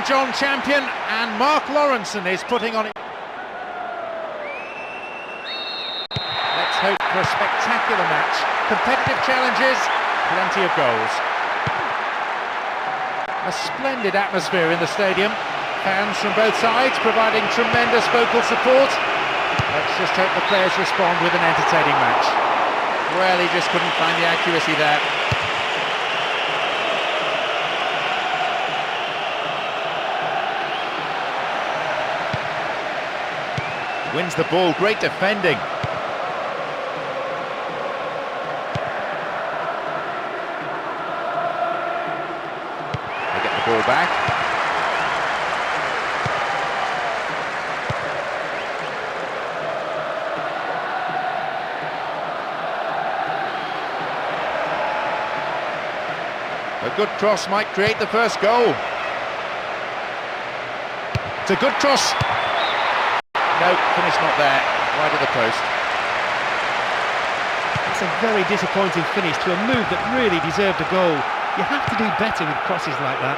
John champion, and Mark Lawrenson is putting on it. Let's hope for a spectacular match. Competitive challenges, plenty of goals. A splendid atmosphere in the stadium. Fans from both sides providing tremendous vocal support. Let's just hope the players respond with an entertaining match. Well, he just couldn't find the accuracy there. Wins the ball, great defending. They get the ball back. A good cross might create the first goal. It's a good cross. No, finish not there, wide of the post. It's a very disappointing finish to a move that really deserved a goal. You have to do better with crosses like that.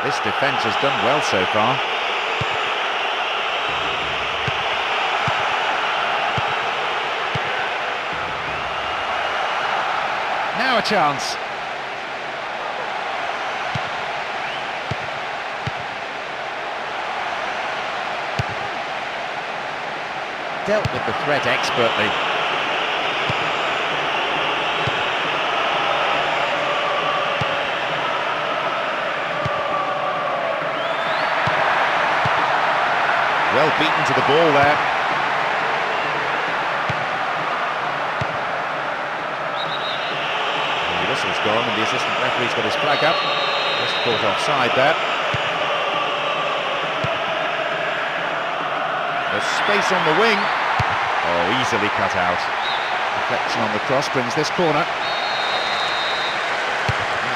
This defence has done well so far. Now a chance. Dealt with the threat expertly. Well beaten to the ball there. Whistle's gone and the assistant referee's got his flag up. Just caught offside there. There's space on the wing. Oh, easily cut out. Reflection on the cross brings this corner.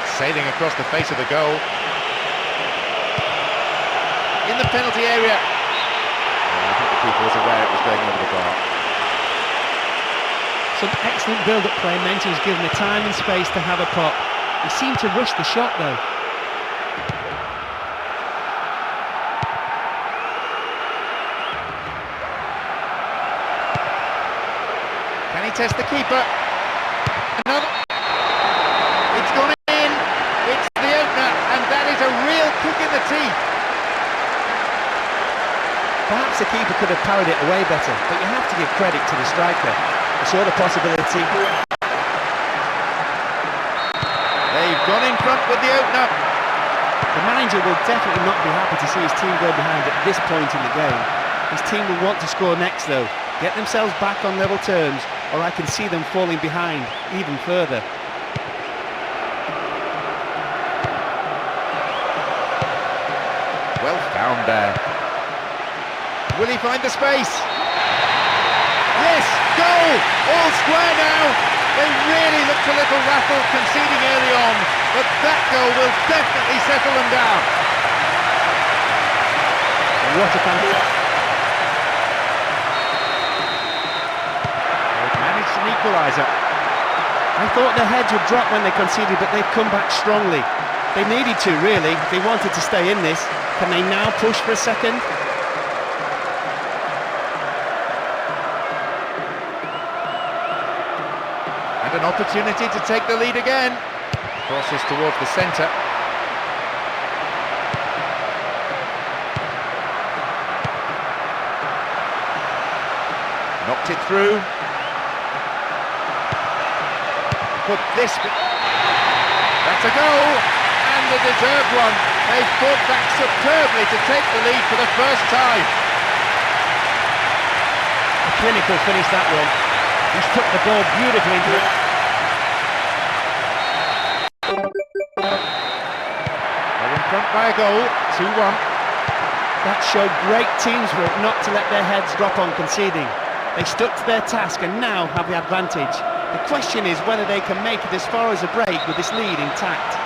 It's sailing across the face of the goal. In the penalty area. Oh, I think the keeper was aware it was going over the bar. Some excellent build-up play meant he was given the time and space to have a pop. He seemed to rush the shot though. Can he test the keeper? Another. It's gone in. It's the opener, and that is a real kick in the teeth. Perhaps the keeper could have parried it away better, but you have to give credit to the striker. I saw the possibility. They've gone in front with the opener. The manager will definitely not be happy to see his team go behind at this point in the game. His team will want to score next though, get themselves back on level terms, or I can see them falling behind even further. Well found there. Will he find the space? Yes, goal! All square now. They really looked a little rattled conceding early on, but that goal will definitely settle them down. What a fantastic... They've managed an equaliser. I thought their heads would drop when they conceded, but they've come back strongly. They needed to, really. They wanted to stay in this. Can they now push for a second? And an opportunity to take the lead again. Crosses towards the centre. Knocked it through. Put this... That's a goal! And a deserved one. They've fought back superbly to take the lead for the first time. A clinical finish, that one. He's took the ball beautifully into it. They're in front by a goal, 2-1. That showed great teamwork not to let their heads drop on conceding. They stuck to their task and now have the advantage. The question is whether they can make it as far as a break with this lead intact.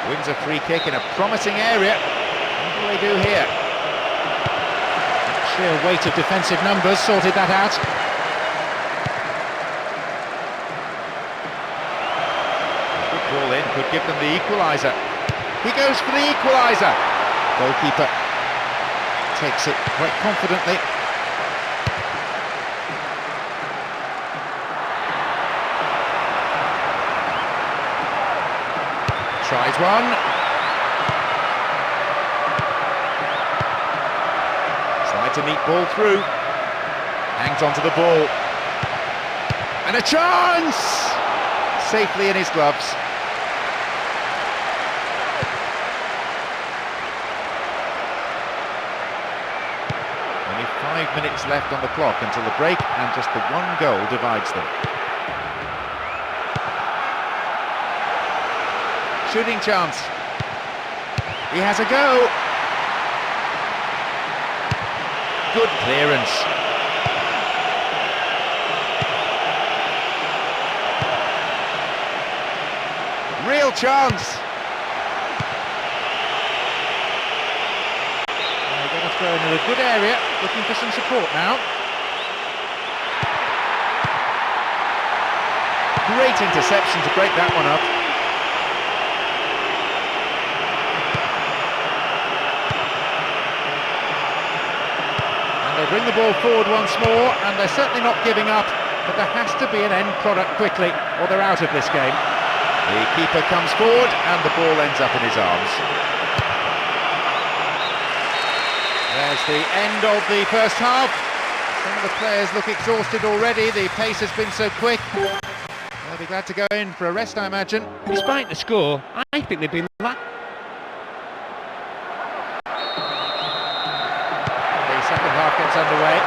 Wins a free kick in a promising area. What do they do here? Sheer weight of defensive numbers sorted that out. Good ball in, could give them the equaliser. He goes for the equaliser. Goalkeeper takes it quite confidently. Tries one. Slides a neat ball through. Hangs onto the ball. And a chance! Safely in his gloves. Only 5 minutes left on the clock until the break, and just the one goal divides them. Shooting chance. He has a go. Good clearance. Real chance. They're going to throw into a good area, looking for some support now. Great interception to break that one up. They bring the ball forward once more, and they're certainly not giving up, but there has to be an end product quickly, or they're out of this game. The keeper comes forward, and the ball ends up in his arms. There's the end of the first half. Some of the players look exhausted already, the pace has been so quick. They'll be glad to go in for a rest, I imagine. Despite the score, I think they've been Second half gets underway.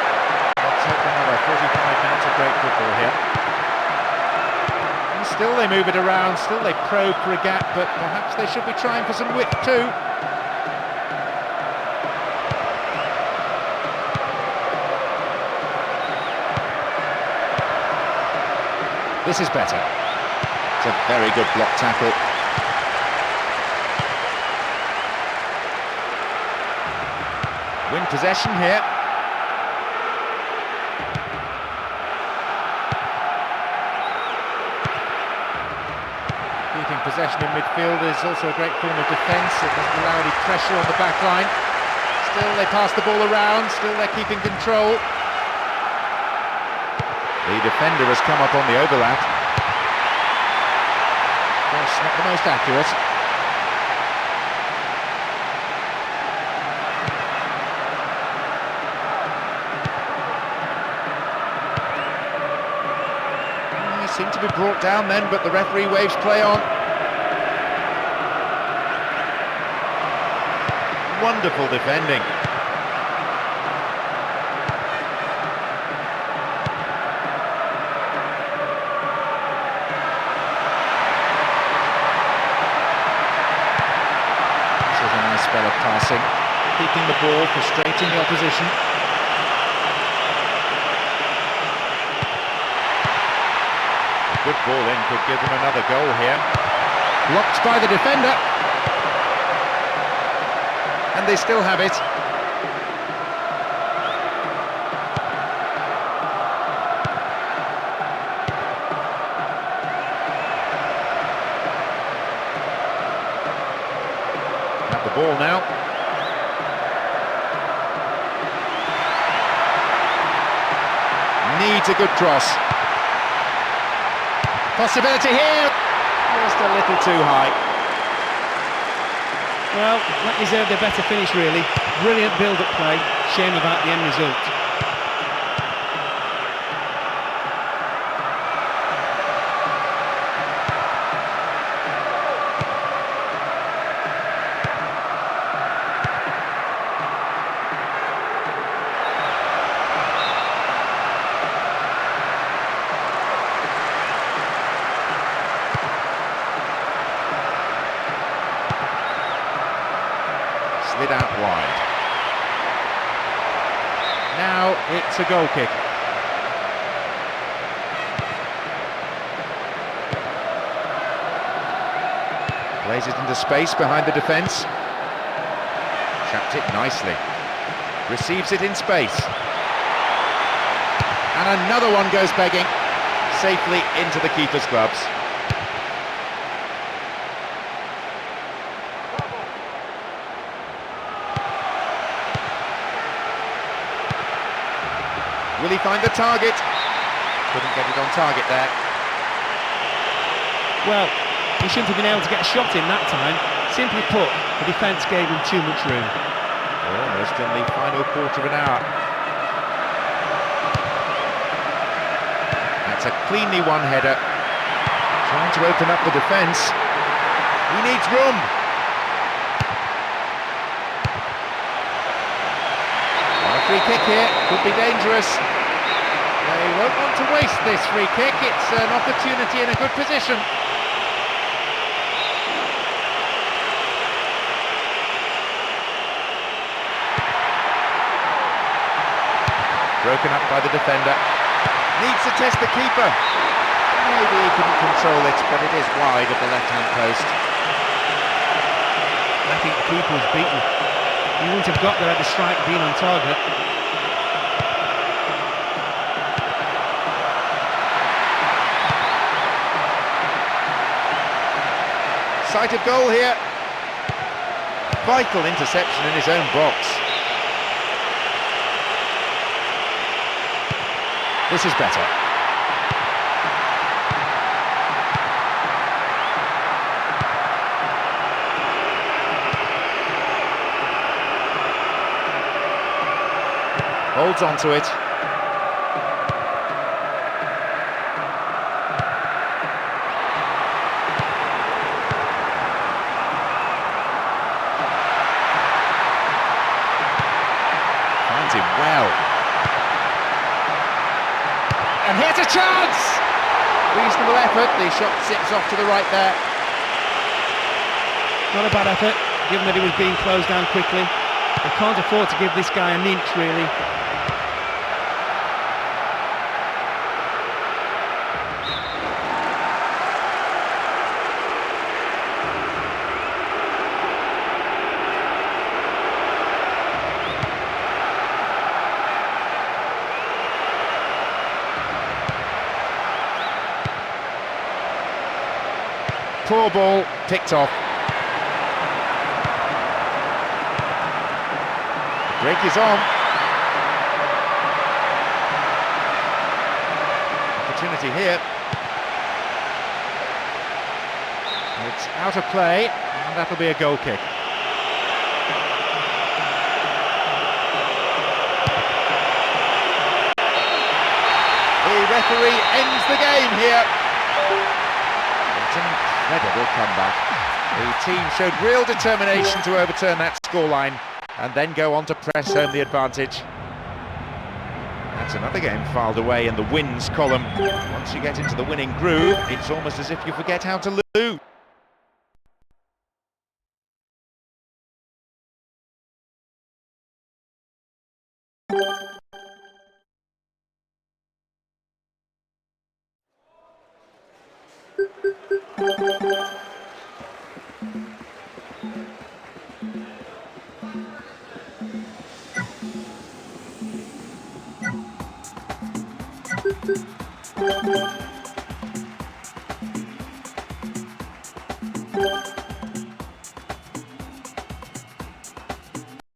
Let's hope another 45 minutes of great football here. And still they move it around, still they probe for a gap, but perhaps they should be trying for some width too. This is better. It's a very good block tackle. Win possession here. Keeping possession in midfield is also a great form of defence. It doesn't allow any pressure on the back line. Still they pass the ball around, still they're keeping control. The defender has come up on the overlap. Of course, not the most accurate. Seem to be brought down then, but the referee waves play on. Wonderful defending. This is a nice spell of passing, keeping the ball, frustrating the opposition. Good ball in, could give them another goal here. Blocked by the defender. And they still have it. Have the ball now. Needs a good cross. Possibility here, just a little too high. Well, that deserved a better finish really. Brilliant build-up play, shame about the end result. Slid out wide. Now it's a goal kick. Plays it into space behind the defence. Trapped it nicely. Receives it in space. And another one goes begging, safely into the keeper's gloves. Will he find the target? Couldn't get it on target there. Well, he shouldn't have been able to get a shot in that time. Simply put, the defence gave him too much room. Almost in the final quarter of an hour. That's a cleanly won header. Trying to open up the defence. He needs room. Well, a free kick here, could be dangerous. They won't want to waste this free kick. It's an opportunity in a good position. Broken up by the defender. Needs to test the keeper. Maybe he couldn't control it, but it is wide of the left-hand post. I think the keeper was beaten. He wouldn't have got there had the strike been on target. Sight of goal here. Vital interception in his own box. This is better. Holds on to it. Finds him well. And here's a chance! Reasonable effort, the shot zips off to the right there. Not a bad effort, given that he was being closed down quickly. They can't afford to give this guy an inch, really. Poor ball, picked off. The break is on. Opportunity here. It's out of play, and that'll be a goal kick. The referee ends the game here. It's an incredible comeback. The team showed real determination to overturn that scoreline and then go on to press home the advantage. That's another game filed away in the wins column. Once you get into the winning groove, it's almost as if you forget how to lose.